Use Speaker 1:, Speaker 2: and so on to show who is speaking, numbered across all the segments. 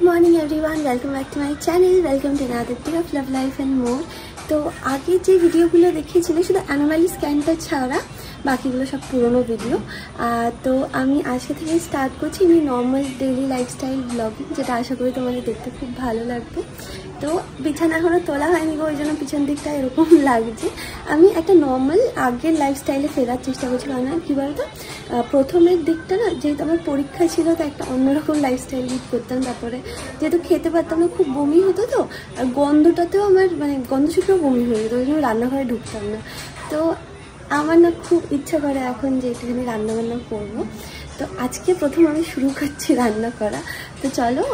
Speaker 1: Morning everyone, welcome back to my channel, welcome to another day of love life and more. तो आगे जो भिडियोगुलो देखिए शुद्ध animal स्कैनटा छाड़ा बाकीगुलो सब पुरानो भिडियो। तो आमी आज के स्टार्ट करছি नर्माल डेली लाइफस्टाइल ब्लगिंग, जेटा आशा करी तुम्हारे देखते खूब भालो लागবে। तो बिछाना एखोनो तोला हয়নি गो, ओइजন্য পিছন দিকটা এরকম লাগছে। আমি একটা নর্মাল আগের লাইফস্টাইলে ফেরার চেষ্টা করছিলাম। না কি বলতো, প্রথমের দিকটা না যেহেতু আমার পরীক্ষা ছিল তো একটা অন্যরকম লাইফস্টাইল লিড করতাম। তারপরে যেহেতু খেতে পারতাম না, খুব বমি হতো, তো আর গন্ধটাতেও আমার মানে গন্ধ শুকলেও বমি হয়ে যেত, ওই জন্য রান্নাঘরে ঢুকতাম না। তো আমার না খুব ইচ্ছা করে এখন যে একটুখানি রান্নাবান্না করবো। তো আজকে প্রথম আমি শুরু করছি রান্না করা। তো চলো,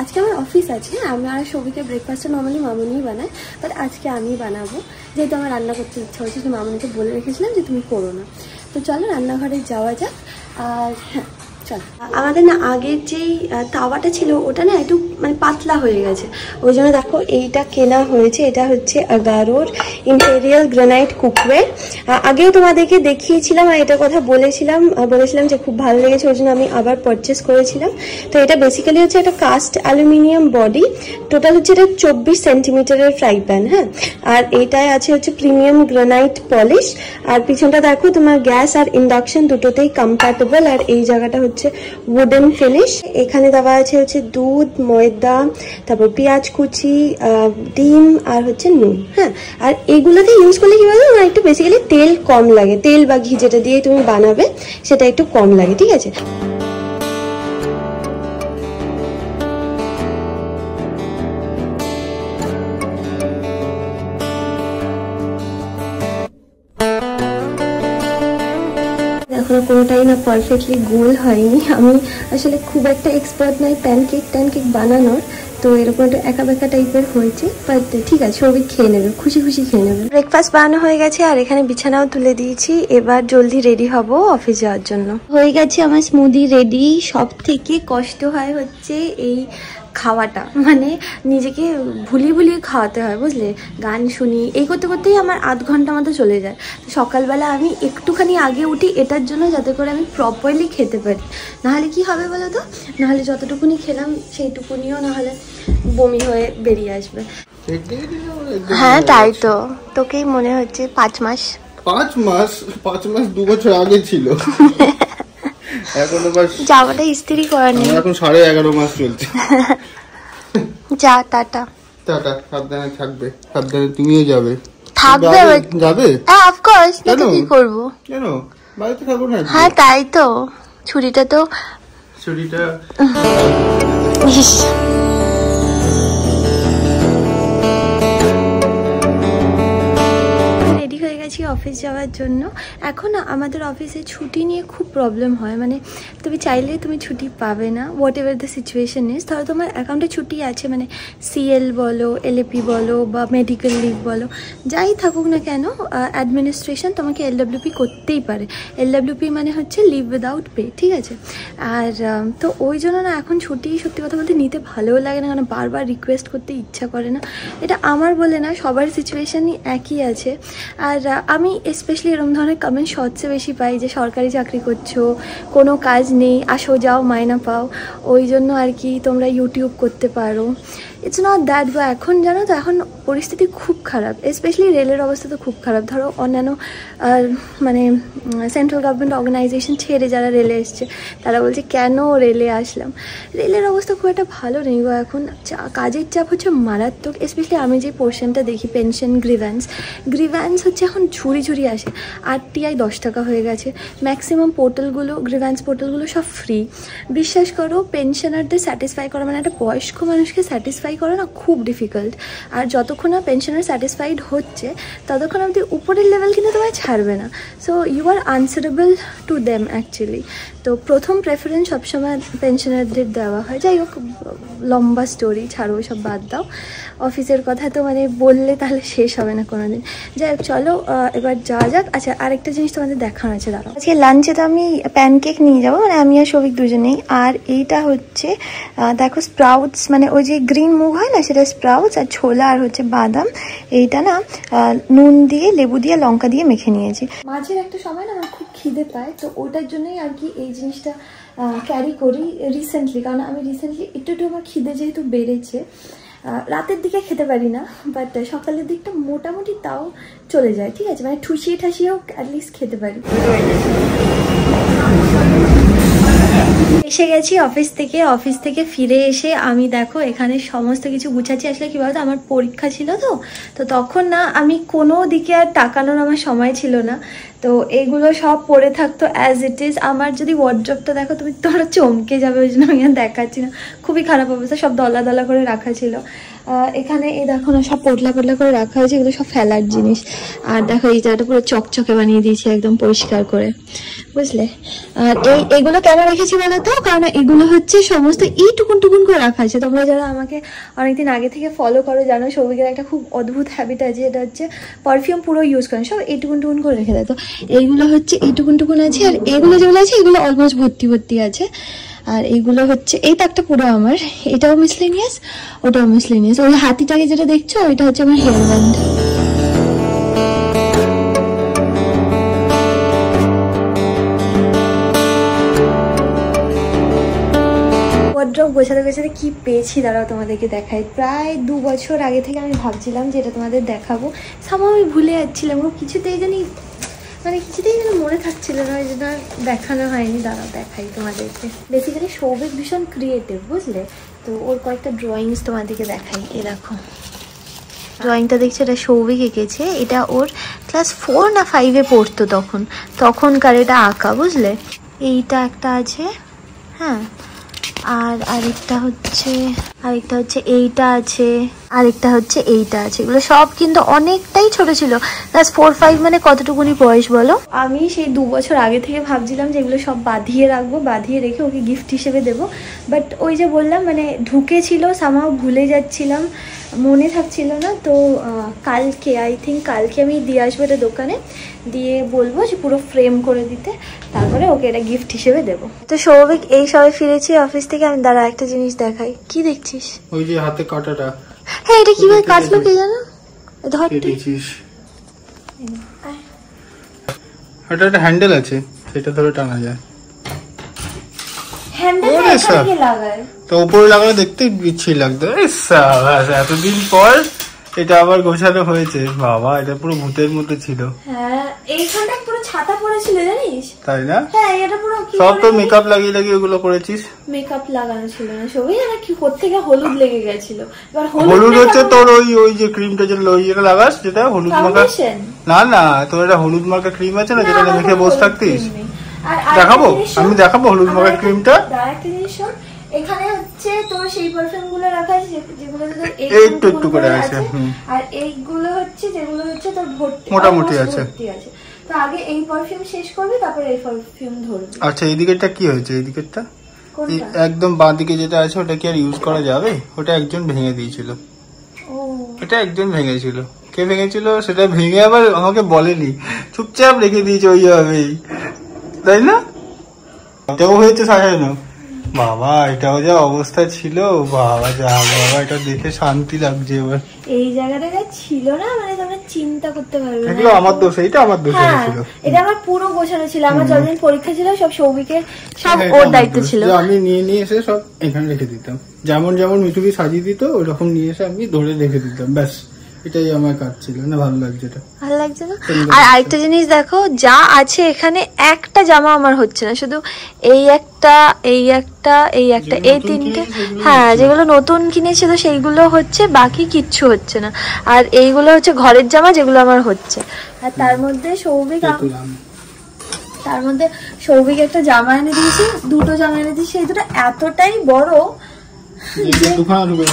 Speaker 1: আজকে আমার অফিস আছে, আমি আর সবিকে ব্রেকফাস্টটা নর্মালি মামুনিই বানায়, বাট আজকে আমি বানাবো। যেহেতু আমার রান্না করতে ইচ্ছা হচ্ছে, তো মামুনিকে বলে রেখেছিলাম যে তুমি করো না। তো চলো রান্নাঘরে যাওয়া যাক। আর হ্যাঁ চলো, আমাদের না আগের যেই তাওয়াটা ছিল ওটা না একটু মানে পাতলা হয়ে গেছে, ওই জন্য দেখো এইটা কেনা হয়েছে। এটা হচ্ছে আগারোর ইম্পেরিয়াল গ্রানাইট কুকওয়্যার। আগেও তোমাদেরকে দেখিয়েছিলাম আর এটার কথা বলেছিলাম যে খুব ভালো লেগেছে, ওই জন্য আমি আবার পারচেস করেছিলাম। তো এটা বেসিক্যালি হচ্ছে একটা কাস্ট অ্যালুমিনিয়াম বডি, টোটাল হচ্ছে এটা 24 সেন্টিমিটারের ফ্রাই প্যান। হ্যাঁ, আর এইটায় আছে হচ্ছে প্রিমিয়াম গ্রানাইট পলিশ। আর পিছনটা দেখো তোমার গ্যাস আর ইন্ডাকশন দুটোতেই কম্প্যাটেবল। আর এই জায়গাটা হচ্ছে উডেন ফিনিশ। এখানে দেওয়া আছে হচ্ছে দুধ, ময়দা, তারপর পেঁয়াজ কুচি, ডিম আর হচ্ছে নুন। হ্যাঁ, আর এগুলোকে ইউজ করলে কি বলতো, একটু বেসিক্যালি তেল কম লাগে, তেল বা ঘি যেটা দিয়ে তুমি বানাবে সেটা একটু কম লাগে, ঠিক আছে। এখনো কোনোটাই না পারফেক্টলি গোল হয়নি। আমি আসলে খুব একটা এক্সপার্ট নই প্যানকেক বানানোর, তো এরকম একটা একা বেকা টাইপের হয়েছে, বাট ঠিক আছে, সবই খেয়ে নেবে, খুশি খেয়ে নেবে। ব্রেকফাস্ট বানানো হয়ে গেছে আর এখানে বিছানাও তুলে দিয়েছি। এবার জলদি রেডি হব অফিস যাওয়ার জন্য। হয়ে গেছে আমার স্মুদি রেডি। সব থেকে কষ্ট হয় হচ্ছে এই খাওয়াটা, মানে নিজেকে ভুলিয়ে খাওয়াতে হয়, বুঝলে। গান শুনি, এই করতে করতেই আমার আধ ঘন্টা মতো চলে যায়। সকালবেলা আমি একটুখানি আগে উঠি এটার জন্য, যাতে করে আমি প্রপারলি খেতে পারি। নাহলে কি হবে বলো তো, নাহলে যতটুকুনি খেলাম সেইটুকুনিও নাহলে বমি হয়ে বেরিয়ে আসবে। হ্যাঁ তাই তো, তোকেই মনে হচ্ছে 5 মাস 2
Speaker 2: বছর আগে ছিল।
Speaker 1: যাওয়াটা স্ত্রী করার নেই,
Speaker 2: এখন 11.5 মাস চলছে।
Speaker 1: যা টাটা।
Speaker 2: সাবধানে থাকবে, সাবধানে তুমিও যাবে।
Speaker 1: হ্যাঁ অফকোর্স, কি করবো,
Speaker 2: কেন বাড়িতে থাকবো না?
Speaker 1: হ্যাঁ তাই তো, ছুরিটা অফিস যাওয়ার জন্য। এখন আমাদের অফিসে ছুটি নিয়ে খুব প্রবলেম হয়, মানে তুমি চাইলে তুমি ছুটি পাবে না, what ever the situation is. ধরো তোমার অ্যাকাউন্টে ছুটি আছে, মানে সিএল বলো, এলএপি বলো বা মেডিকেল লিভ বলো, যাই থাকুক না কেন, অ্যাডমিনিস্ট্রেশন তোমাকে এলডব্লিউপি করতেই পারে। এলডব্লিউপি মানে হচ্ছে লিভ উইদাউট পে, ঠিক আছে। আর তো ওই জন্য না এখন ছুটি সত্যি কথা বলতে নিতে ভালোও লাগে না, কারণ বারবার রিকোয়েস্ট করতে ইচ্ছা করে না। এটা আমার বলে না, সবার সিচুয়েশনই একই আছে। আর আমি স্পেশালি এরকম ধরনের কমেন্ট শর্টসে বেশি পাই যে সরকারি চাকরি করছো, কোনো কাজ নেই, আসো যাও মাইনা পাও, ওই জন্য আর কি তোমরা ইউটিউব করতে পারো। ইটস নট দ্যাট গো। এখন জানো তো, এখন পরিস্থিতি খুব খারাপ, স্পেশালি রেলের অবস্থা তো খুব খারাপ। ধরো অন্যান্য মানে সেন্ট্রাল গভর্নমেন্ট অর্গানাইজেশন ছেড়ে যারা রেলে এসছে, তারা বলছে কেন রেলে আসলাম। রেলের অবস্থা খুব একটা ভালো নেই গো এখন, কাজের চাপ হচ্ছে মারাত্মক। স্পেশালি আমি যে পোর্শনটা দেখি পেনশন গ্রিভ্যান্স হচ্ছে এখন ঝুড়ি আসে। RTI 10 টাকা হয়ে গেছে, ম্যাক্সিমাম পোর্টালগুলো, গ্রিভ্যান্স পোর্টালগুলো সব ফ্রি। বিশ্বাস করো, পেনশনারদের স্যাটিসফাই করা, মানে একটা বয়স্ক মানুষকে স্যাটিসফাই করা না খুব ডিফিকাল্ট। আর যতক্ষণ না পেনশনার স্যাটিসফাইড হচ্ছে ততক্ষণ অবধি উপরের লেভেল কিন্তু তোমায় ছাড়বে না। So you are answerable to them actually. তো প্রথম প্রেফারেন্স সবসময় পেনশনারদের দেওয়া হয়। যাই হোক, লম্বা স্টোরি, ছাড়ো সব বাদ দাও। অফিসের কথা তো মানে বললে তাহলে শেষ হবে না কোনোদিন। যাই হোক চলো এবার যাওয়া যাক। আচ্ছা, আরেকটা জিনিস তোমাদের দেখানো আছে, দাঁড়াও। আজকে লাঞ্চে তো আমি প্যানকেক নিয়ে যাবো, মানে আমি আর সবিক দুজনেই। আর এইটা হচ্ছে দেখো স্প্রাউটস, মানে ওই যে গ্রিন মুগ হয় না, সেটা স্প্রাউটস, আর ছোলা আর হচ্ছে বাদাম। এইটা না নুন দিয়ে, লেবু দিয়ে, লঙ্কা দিয়ে মেখে নিয়েছি। মাঝের একটা সময় না আমার খুব খিদে পায়, তো ওটার জন্যই আর কি এই জিনিসটা ক্যারি করি রিসেন্টলি, কারণ আমি রিসেন্টলি একটু আমার খিদে যেহেতু বেড়েছে, রাতের দিকে খেতে পারি না, বাট সকালের দিকটা মোটামুটি তাও চলে যায়, ঠিক আছে, মানে ঠুসিয়ে ঠাসিয়েও অ্যাটলিস্ট খেতে পারি। এসে গেছি অফিস থেকে ফিরে এসে আমি দেখো এখানে সমস্ত কিছু গুছাচ্ছি। আসলে কি বলতো, আমার পরীক্ষা ছিল তো তখন না আমি কোনো দিকে আর তাকানোর আমার সময় ছিল না, তো এগুলো সব পড়ে থাকতো অ্যাজ ইট ইজ। আমার যদি ওয়ার্ড্রপটা দেখো তোমরা চমকে যাবে, ওই জন্য আমি আর দেখাচ্ছি না, খুবই খারাপ অবস্থা, সব দলা দলা করে রাখা ছিল। এখানে এই দেখো না সব পোটলা করে রাখা হয়েছে, এগুলো সব ফেলার জিনিস। আর দেখো এই জায়গাটা পুরো চকচকে বানিয়ে দিয়েছি একদম পরিষ্কার করে, বুঝলে। আর এগুলো কেন রেখেছি বলো তো, কারণ এগুলো হচ্ছে সমস্ত টুকুন করে রাখা আছে। তোমরা যারা আমাকে অনেকদিন আগে থেকে ফলো করো জানো, সৌভিকের একটা খুব অদ্ভুত হ্যাবিট আছে, এটা হচ্ছে পারফিউম পুরো ইউজ করেন, সব টুকুন করে রেখে দেয়। তো এইগুলো হচ্ছে টুকুন আছে, আর এগুলো যেগুলো আছে এগুলো অলমোস্ট ভর্তি আছে। আর এইগুলো হচ্ছে এই তাকটা পুরো আমার, এটাও মিসলেনিয়াস, ওটাও মিসলেনিয়াস। ওই হাতিটাকে যেটা দেখছো ওইটা হচ্ছে আমার হেয়ার ব্যান্ড। ওয়ার্ড্রপ গোছাতে কি পেয়েছি দাঁড়াও তোমাদেরকে দেখাই। প্রায় 2 বছর আগে থেকে আমি ভাবছিলাম যে এটা তোমাদের দেখাবো, সামহাও আমি ভুলে যাচ্ছিলাম, কিছুতেই যেন মনে থাকছিল না, ওই জন্য দেখানো হয়নি। দাঁড়াও দেখাই তোমাদেরকে। বেসিক্যালি সৌভিক ভীষণ ক্রিয়েটিভ, বুঝলে, তো ওর কয়েকটা ড্রয়িংস তোমাদেরকে দেখাই। এ দেখো ড্রয়িংটা দেখছো, এটা সৌভিক এঁকেছে, এটা ওর ক্লাস 4 না 5-এ পড়তো তখনকার এটা আঁকা, বুঝলে। এইটা একটা আছে, হ্যাঁ, আর আরেকটা হচ্ছে এইটা আছে, আরেকটা হচ্ছে এইটা আছে। এগুলো সব কিন্তু অনেকটাই ছোট ছিল, ক্লাস 4-5 মানে কতটুকুনি বয়স বলো। আমি সেই 2 বছর আগে থেকে ভাবছিলাম যে এগুলো সব বাঁধিয়ে রাখবো, বাঁধিয়ে রেখে ওকে গিফট হিসেবে দেবো, বাট ওই যে বললাম মানে ঢুকেছিল, সামহাও ভুলে যাচ্ছিলাম, মনে থাকছিল না। তো কালকে কালকে আমি দিয়ে আসবো এটা দোকানে, দিয়ে বলবো যে পুরো ফ্রেম করে দিতে, তারপরে ওকে এটা গিফট হিসেবে দেবো। তো সৌভিক এই সবাই ফিরেছি অফিস থেকে, আমি দাঁড়া একটা জিনিস দেখাই। কি দেখছিস?
Speaker 2: ওই যে হাতে কাটাটা।
Speaker 1: হ্যাঁ, এটা কিভাবে কাটলো কে জানো, ধর
Speaker 2: এটা একটা হ্যান্ডেল আছে, সেটা ধরে টানা যায়। তো উপরে লাগালে দেখতে বিচ্ছিরি লাগতো। এতদিন পর এটা আবার গোছানো হয়েছে, বাবা এটা পুরো ভূতের মতো ছিল।
Speaker 1: হ্যাঁ, এইখানটা পুরো ছাতা পড়েছিল জানিস, তাই
Speaker 2: না? হ্যাঁ, এটা পুরো সব তো মেকআপ লাগিয়ে ওগুলো করেছিস।
Speaker 1: মেকআপ লাগানো ছিল না সবই, না কি করতে গিয়ে হলুদ লেগে গেছিল। এবার
Speaker 2: হলুদ হচ্ছে তোর ওই যে ক্রিমটা যেটা ওইটা লাগাস, যেটা হলুদ মাখা। না তোর এটা হলুদ মাখা ক্রিম আছে না, যেটা মেখে বসে থাকতিস। দেখাবো, আমি দেখাবো হলুদ মাখা ক্রিমটা।
Speaker 1: একটা জিনিস এখানে হচ্ছে তোর সেই পারফিউম গুলো রাখা আছে যেগুলো
Speaker 2: একটু করে আছে,
Speaker 1: আর এইগুলো হচ্ছে যেগুলো হচ্ছে তোর
Speaker 2: মোটামুটি আছে।
Speaker 1: তো আগে এই পারফিউম শেষ করবি, তারপরে এই পারফিউম ধরবি।
Speaker 2: আচ্ছা, এই দিকেরটা কি হয়েছে? এই দিকেরটা একদম বাঁ দিকে যেটা আছে ওটা কি আর ইউজ করা যাবে? ওটা একজন ভেঙে দিয়েছিল। এটা একজন ভেঙেছিল, কে ভেঙেছিল সেটা ভেঙে আবার আমাকে বলেনি, চুপচাপ রেখে দিয়েছে ওইভাবেই, তাই না? এটাও হয়েছে সাজানো। বাবা এটাও যা অবস্থা ছিল, বাবা এটা দেখে শান্তি লাগছে। এবার এই জায়গাটা ছিল না, মানে তোমরা চিন্তা করতে পারবে না, এগুলো আমার দোষ, এইটা আমার দোষ ছিল। এটা আমার পুরো গোছানো ছিল, আমার যতদিন পরীক্ষা ছিল সব সৌভিকের, সব ওর দায়িত্ব ছিল। আমি নিয়ে এসে সব এখানে রেখে দিতাম, যেমন মিঠুকে সাজিয়ে দিত ওইরকম নিয়ে এসে আমি ধরে রেখে দিতাম, ব্যাস এটাই আমার কাজ ছিল। না ভালো লাগছে না। আর আরেকটা জিনিস দেখো, যা আছে এখানে একটা জামা আমার হচ্ছে না, শুধু এই একটা এই 3টে, হ্যাঁ যেগুলো নতুন কিনেছে তো সেইগুলো হচ্ছে, বাকি কিচ্ছু হচ্ছে না। আর এইগুলো হচ্ছে ঘরের জামা যেগুলো আমার হচ্ছে। আর তার মধ্যে সৌভিক একটা জামা এনে দিয়েছি, 2টো জামা এনে দিয়েছি, এই দুটো এতটাই বড়,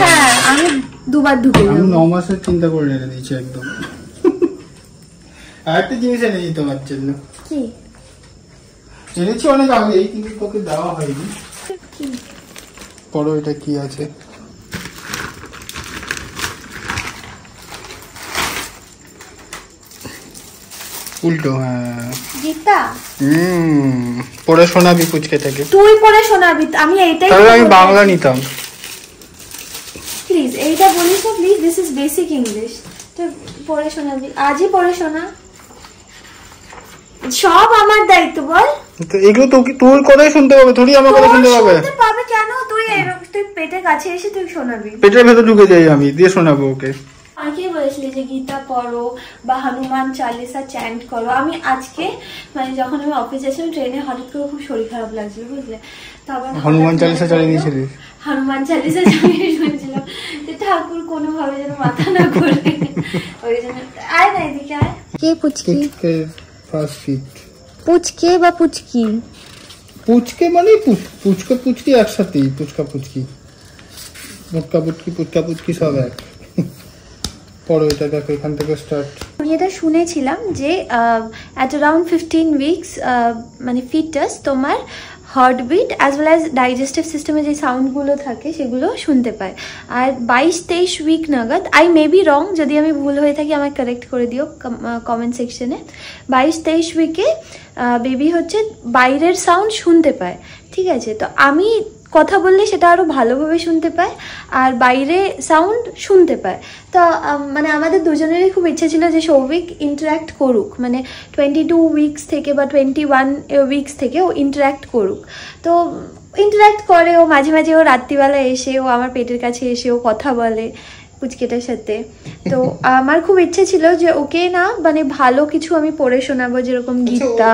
Speaker 2: হ্যাঁ আমি 2বার ঢুকে যাবো। 9 মাসের চিন্তা করে রেখে দিয়েছি একদম। আরেকটা জিনিস এনেছি তোমার জন্য। কি এনেছি? অনেক আগে, এই কিন্তু তোকে দেওয়া হয়নি। পড়ো এটা কি আছে। উল্টো, হ্যাঁ গীতা। পড়ে শোনাবি পুচকেটাকে। তুই পড়ে শোনাবি, আমি এইটাই, তাহলে আমি বাংলা নিতাম। প্লিজ এইটা বলিস না please, this is basic English. তুই পড়ে শোনাবি, আজই পড়ে শোনা, সব আমার দায়িত্ব। বল তো এগুলো তো তোর কথাই শুনতে পাবে, থোড়ি আমার কথা শুনতে পাবে?
Speaker 1: শুনতে পাবে কেন? তুই পেটের কাছে এসে তুই শোনাবি,
Speaker 2: পেটের ভেতর ঢুকে যাই আমি, দিয়ে শোনাবো ওকে।
Speaker 1: আগে বলেছিলি যে গীতা পড়ো বা হনুমান চালিসা চ্যান্ট করো। আমি আজকে মানে যখন আমি অফিসে আসলাম ট্রেনে হঠাৎ করে খুব শরীর খারাপ লাগছিল, বুঝলে, তারপর
Speaker 2: হনুমান চালিসা চালিয়ে দিয়েছিলিস?
Speaker 1: হনুমান চালিসা চালিয়ে শুনছিলাম যে ঠাকুর কোনোভাবে যেন মাথা না ঘোরে, ওই জন্য। আয় না এদিকে আয়। কে পুচকি?
Speaker 2: ফার্স্ট ফিট।
Speaker 1: পুচকে বা পুচকি?
Speaker 2: পুচকে মানে পুচকা পুচকি একসাথেই, পুচকা পুচকি, মুটকা পুচকি, পুচকা পুচকি সব এক। পরে এটা দেখো, এখান থেকে স্টার্ট।
Speaker 1: আমি এটা শুনেছিলাম যে অ্যাট অ্যারাউন্ড 15 উইকস মানে ফিটাস তোমার heartbeat as well as digestive সিস্টেমে যে সাউন্ডগুলো থাকে সেগুলো শুনতে পায়। আর 22-23 উইক নাগাদ, আই মে বি রং, যদি আমি ভুল হয়ে থাকি আমায় কারেক্ট করে দিও কমেন্ট সেকশনে। 22-23 উইকে বেবি হচ্ছে বাইরের সাউন্ড শুনতে পায়, ঠিক আছে? তো আমি কথা বললে সেটা আরও ভালোভাবে শুনতে পায় আর বাইরে সাউন্ড শুনতে পায়। তো মানে আমাদের দুজনেরই খুব ইচ্ছা ছিল যে সৌভিক ইন্টারাক্ট করুক, মানে 22 উইকস থেকে বা 21 উইকস থেকে ও ইন্টারাক্ট করুক। তো ইন্টারাক্ট করে ও মাঝে মাঝে, ও রাত্রিবেলা এসে ও আমার পেটের কাছে এসে ও কথা বলে পুচকেটার সাথে। তো আমার খুব ইচ্ছে ছিল যে ওকে না মানে ভালো কিছু আমি পড়ে শোনাবো, যেরকম গীতা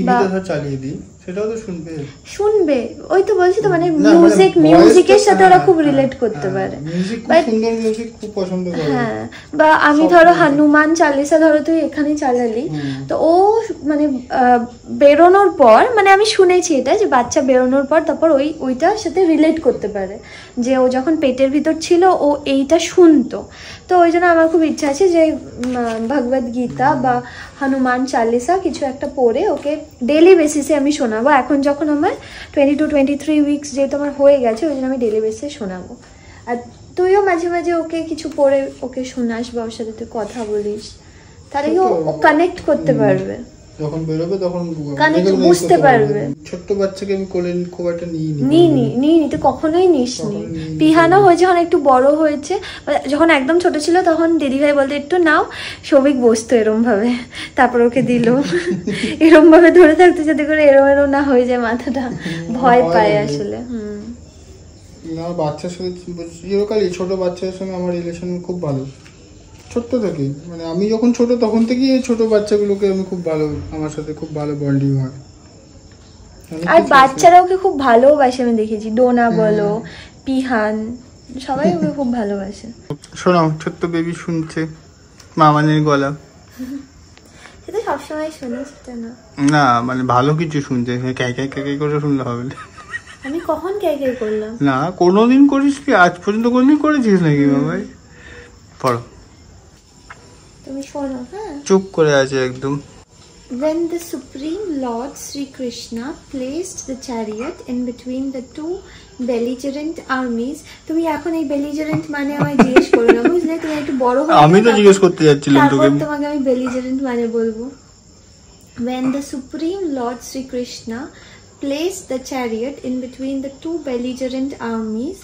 Speaker 1: বা
Speaker 2: চালিয়ে দিই, সেটাও তো শুনবে।
Speaker 1: শুনবে, ওই তো বলছি তো, মানে মিউজিকের সাথে ওরা খুব রিলেট করতে পারে। হ্যাঁ, বা আমি ধরো হনুমান চালিসা ধরো তুই এখানে চালালি, তো ও মানে বেরোনোর পর, মানে আমি শুনেছি এটা যে বাচ্চা বেরোনোর পর তারপর ওইটার সাথে রিলেট করতে পারে, যে ও যখন পেটের ভিতর ছিল ও এইটা শুনতো। তো ওই জন্য আমার খুব ইচ্ছা আছে যে ভগবদ গীতা বা হনুমান চালিসা কিছু একটা পড়ে ওকে ডেলি বেসিসে আমি শোনাবো। এখন যখন আমার 22-23 উইকস যেহেতু আমার হয়ে গেছে, ওই জন্য আমি ডেলি বেসিসে শোনাবো। আর তুইও মাঝে মাঝে ওকে কিছু পড়ে ওকে শোনাস বা ওর সাথে তুই কথা বলিস, তাহলে ও কানেক্ট করতে পারবে।
Speaker 2: যখন বেরোবে তখন
Speaker 1: কানেক্ট বুঝতে পারবে।
Speaker 2: ছোট্ট বাচ্চাকে আমি কোলে খুব একটা
Speaker 1: নিই তো কখনোই নিসনি। পিহানো হয়ে যখন একটু বড় হয়েছে, যখন একদম ছোট ছিল তখন দিদিভাই বলতে একটু নাও, সৌভিক বসতো এরম ভাবে, তারপর ওকে দিল। এরম ভাবে ধরে থাকতে যাতে করে এরম না হয়ে যায় মাথাটা, ভয় পায় আসলে।
Speaker 2: না, বাচ্চার সাথে চিরকালই ছোট বাচ্চাদের সঙ্গে আমার রিলেশন খুব ভালো, ছোট্ট থেকেই। মানে আমি যখন ছোট তখন থেকেই এই ছোট বাচ্চাগুলোকে আমি খুব ভালো, আমার সাথে খুব ভালো বন্ডিং হয়।
Speaker 1: আর বাচ্চারা ওকে খুব ভালোবাসে, আমি দেখেছি, ডোনা বলো, পিহান, সবাই ওকে খুব ভালোবাসে।
Speaker 2: শোনাও, ছোট্ট বেবি শুনছে মামানের গলা।
Speaker 1: সেটা সবসময় শুনে, সেটা না।
Speaker 2: না মানে ভালো কিছু শুনছে, ক্যাই ক্যাই ক্যাই করে শুনলে হবে না।
Speaker 1: আমি কখন ক্যাই ক্যাই করলাম?
Speaker 2: না, কোনোদিন করিস কি? আজ পর্যন্ত কোনোদিন করেছিস নাকি বাবাই? পড়ো,
Speaker 1: তুমি শোনো। হ্যাঁ,
Speaker 2: চুপ করে আছে একদম।
Speaker 1: When the Supreme Lord Sri Krishna placed the chariot in between the two belligerent armies, তুমি এখন এই belligerent মানে আমায় জিজ্ঞেস করো না, বুঝলে? তুমি একটু বড় হও,
Speaker 2: আমি তো জিজ্ঞেস করতে যাচ্ছিলাম তোকে,
Speaker 1: তারপর তোমাকে আমি belligerent মানে বলবো। When the Supreme Lord Sri Krishna placed the chariot in between the two belligerent armies,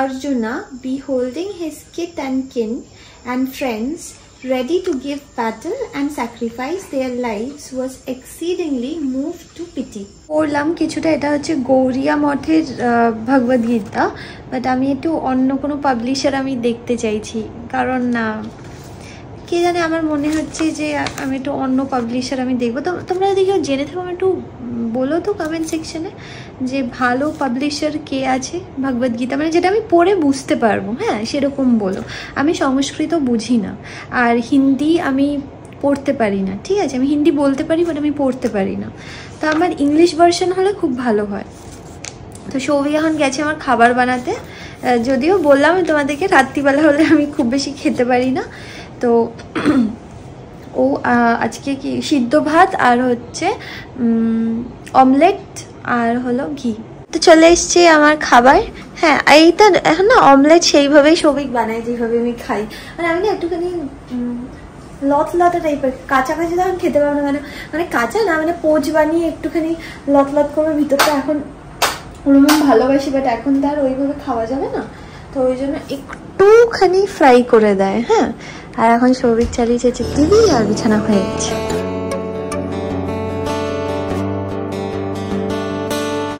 Speaker 1: Arjuna, beholding his kith and kin and friends ready to give battle and sacrifice their lives, was exceedingly moved to pity. পড়লাম কিছুটা, এটা হচ্ছে গৌরিয়া মঠের ভগবদ Gita, but আমি একটু অন্য কোনো publisher আমি দেখতে চাইছি, কারণ না কে জানে, আমার মনে হচ্ছে যে আমি একটু অন্য পাবলিশার আমি দেখবো। তো তোমরা যদি কেউ জেনে থাকো একটু বলো তো কমেন্ট সেকশনে যে ভালো পাবলিশার কে আছে ভগবদ গীতা, মানে যেটা আমি পড়ে বুঝতে পারবো। হ্যাঁ, সেরকম বলো। আমি সংস্কৃত বুঝি না, আর হিন্দি আমি পড়তে পারি না, ঠিক আছে? আমি হিন্দি বলতে পারি বাট আমি পড়তে পারি না, তো আমার ইংলিশ ভার্সন হলে খুব ভালো হয়। তো সৌভিক এখন গেছে আমার খাবার বানাতে, যদিও বললাম তোমাদেরকে রাত্রিবেলা হলে আমি খুব বেশি খেতে পারি না, তো ও আজকে কি সিদ্ধ ভাত আর হচ্ছে অমলেট আর হলো ঘি। তো চলে এসছে আমার খাবার। হ্যাঁ, এইটা এখন না অমলেট সেইভাবেই সৌভিক বানায় যেভাবে আমি খাই, মানে আমি না একটুখানি লতলতা টাইপের, কাঁচা কাঁচা তখন খেতে পারবো না, মানে কাঁচা না, মানে পোচ বানিয়ে একটুখানি লতলত করবো ভিতরটা, এখন ওরকম ভালোবাসি, বাট এখন তো আর ওইভাবে খাওয়া যাবে না, তো ওই জন্য একটুখানি ফ্রাই করে দেয়। হ্যাঁ, আর এখন সৌভিক চালিয়েছে টিভি আর বিছানা হয়ে গেছে।